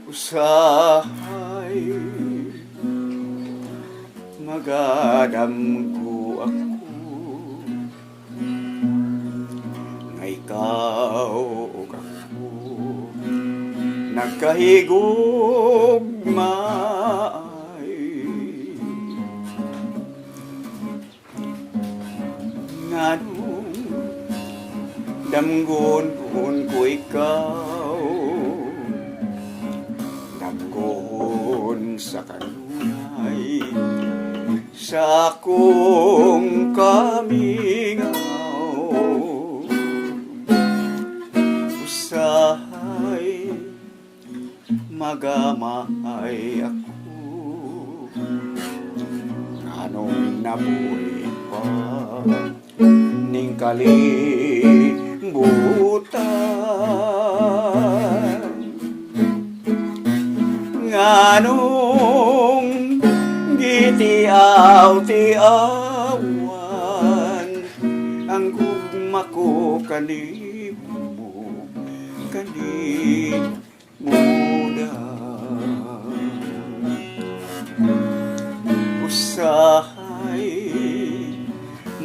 Usahay magadamgo ako nga ikaw ug ako nagkahigugmaay nganong damgon ko ikaw damgon sa kanunay sa akong kamingaw usahay magamay ako anong nabuhi pa ning kalibutan nganong gitiaw-tiawan ang gugma ko kanimo usahay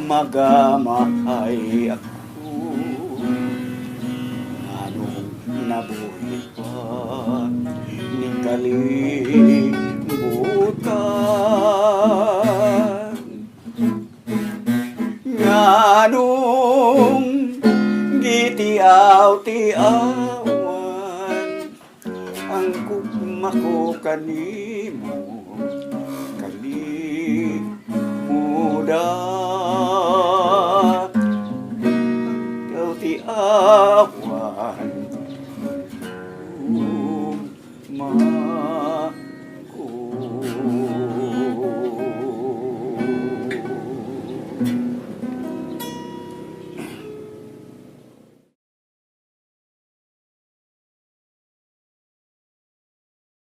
magamay ako anong nabuhi pa ning kalibutan nganong gitiaw-tiawan ang gugma ko kanimo kalimudan